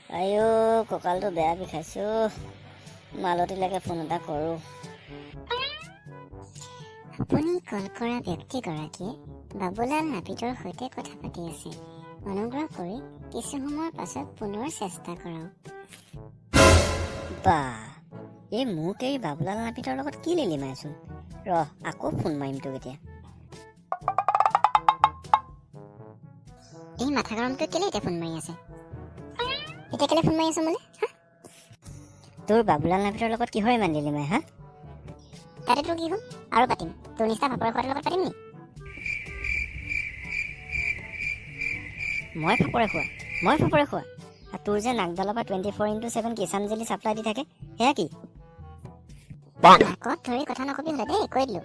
আইও কঁকালটো বেয়া বিষাইছো মালতীলৈকে ফোন এটা কৰোঁ আপুনি কল কৰা ব্যক্তিগৰাকীয়ে বাবুলাল নাপিতৰ সৈতে কথা পাতি আছে অনুগ্ৰহ কৰি কিছু সময়ৰ পাছত পুনৰ চেষ্টা কৰক বা এই মোক এই বাবুলাল নাপিতৰ লগত কি লিলিমাইচোন আকৌ ফোন মাৰিম তোক এতিয়া এই মাথা গৰমটো কেলে এতিয়া ফোন মাৰি আছে এতিয়া কেলে ফোন মাৰি আছে মোলে তোৰ বাবুলাল নাপিতৰ লগত কিহৰ ইমান লিলিমাই হা তাতে তোৰ কি হ'ল আৰু পাতিম তোৰ নিচিনা ভাপৰে খোৱাৰ লগত পাতিম নি মই ফাপৰে খোৱা আৰু তোৰ যে নাকডালৰ পৰা 24/7 কিষাণজলি চাপ্লাই দি থাকে সেয়া কি নাকত ধৰি কথা নকবি হ'লে দেই কৈ দিলোঁ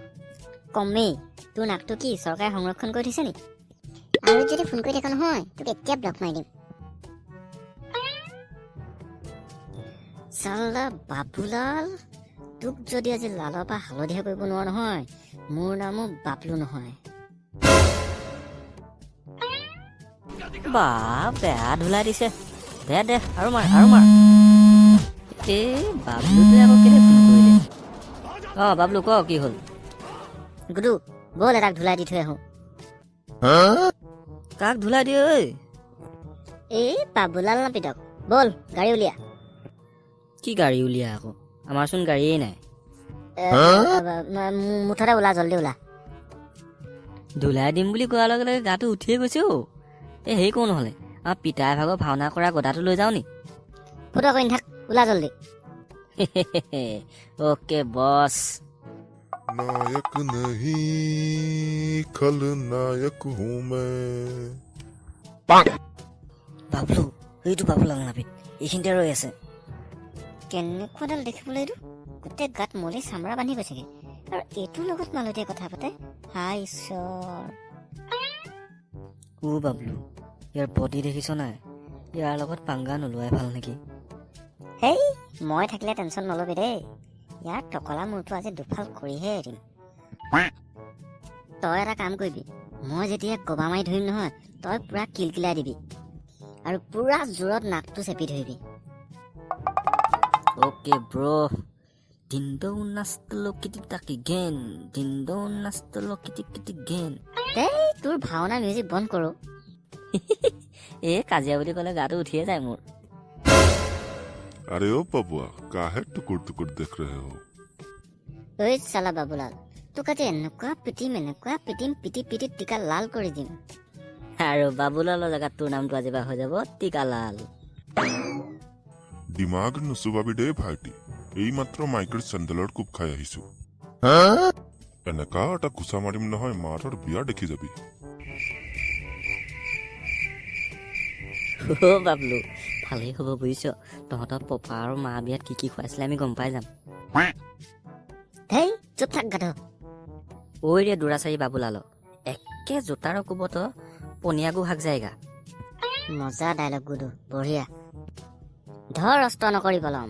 কমেই তোৰ নাকটো কি চৰকাৰে সংৰক্ষণ কৰি থৈছে নেকি আৰু যদি ফোন কৰি থাকো নহয় তোক এতিয়া ব্লক মাৰি দিম চাল্লা বাবুলাল তোক যদি আজি লালৰ পৰা হালধীয়া কৰিব নোৱাৰো নহয় মোৰ নামো বাবলু নহয় বা বেয়া ধুলাই দিছে বেয়া দে আৰু মাৰ এই বাবলুটোৱে আকৌ কেলে ফোন কৰিলে বাবলু ক কি হ'ল গুডু ব'ল এটাক ধুলাই দি থৈ আহোঁ কাক ধুলাই দিয়ে ঐ এই বাবুলাল নাপিতক ব'ল গাড়ী উলিয়া কি গাড়ী উলিয়া আকৌ আমাৰচোন গাড়ীয়ে নাই মুঠতে ওলা জল্দি ওলা ধুলাই দিম বুলি কোৱাৰ লগে লগে গাটো উঠিয়ে গৈছে এই হেৰি কৰো নহ'লে আমাৰ পিতাই ভাগৰ ভাওনা কৰা গদাটো লৈ যাওঁ নি ফুটা কৰি নাথাক ওলা জল্দি অ'কে বছ नायक नहीं खलनायक हूँ मैं বাবলু এইটো বাবুলাল নাপিত এইখিনিতে ৰৈ আছে কেনেকুৱাডাল দেখিবলৈ এইটো গোটেই গাত মলি চামৰা বান্ধি গৈছেগে আৰু এইটোৰ লগত মালতীয়ে কথা পাতে হাই ঈশ্বৰ বাবলু ইয়াৰ বডি দেখিছ নাই ইয়াৰ লগত পাংগা নোলোৱাই ভাল নেকি হেই মই থাকিলে টেনশ্যন নলবি দেই ইয়াৰ টকলা মূৰটো আজি দুফাল কৰিহে এৰিম তই এটা কাম কৰিবি মই যেতিয়া গবা মাৰি ধৰিম নহয় তই পুৰা কিলকিলাই দিবি আৰু পুৰা জোৰত নাকটো চেপি ধৰিবি অ'কে ব্ৰ দিনটো নাচতলো কিটি তাকি গেন দিনটো নাচতলো কিটি কিটি গেন এই তোৰ ভাওনা মিউজিক বন্ধ কৰোঁ এই কাজিয়া বুলি ক'লে গাটো উঠিয়ে যায় মোৰ अरे ओ बबुआ काहे टुकुर टुकुर देख रहे हो ঐ চালা বাবুলাল তোক আজি এনেকুৱা পিটিম পিটি টিকা লাল কৰি দিম আৰু বাবুলালৰ জেগাত তোৰ নামটো আজি বা হৈ যাব টিকালাল दिमाग नुचुबाबी दे भाইটি এইমাত্ৰ মাইকেল চেণ্ডেলৰ কোব খাই আহিছো এনেকা এটা ঘুচা মাৰিম নহয় মাৰৰ বিয়া দেখি যাবি বাবলু ভালেই হ'ব বুজিছ তহঁতৰ পপা আৰু মা বিয়াত কি খুৱাইছিলে আমি গম পাই যাম হেই চুপ থাক গাধ ঐ ৰে দুৰাচাৰী বাবুলাল একে জোতাৰ কোবত পনীয়াগু হাক যায়গা মজা ডাইলগ গুডু বঢ়িয়া ধৰ অস্ত্ৰ নকৰি পলম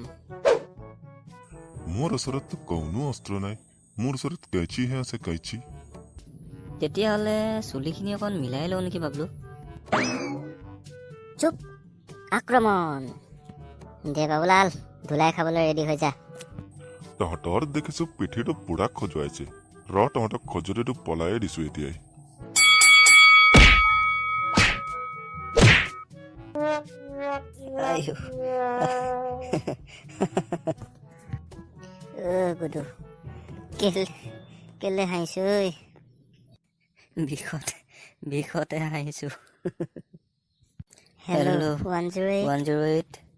মোৰ ওচৰততো কোনো অস্ত্ৰ নাই মোৰ ওচৰত কেঁচিহে আছে কেঁচি তেতিয়াহ'লে চুলিখিনি অকণ মিলাই লওঁ নেকি বাবলু চুপ আক্ৰমণ দে বাবুলাল ধুলাই খাবলৈ ৰেডি হৈ যা তহঁতৰ দেখিছো পিঠিটো পুৰা খজুৱাইছে তহঁতক খজুৰিটো পলায়ে দিছো এতিয়াই গুডু কেলে হাঁহিছো বিষতে হাঁহিছো হেল্ল' 108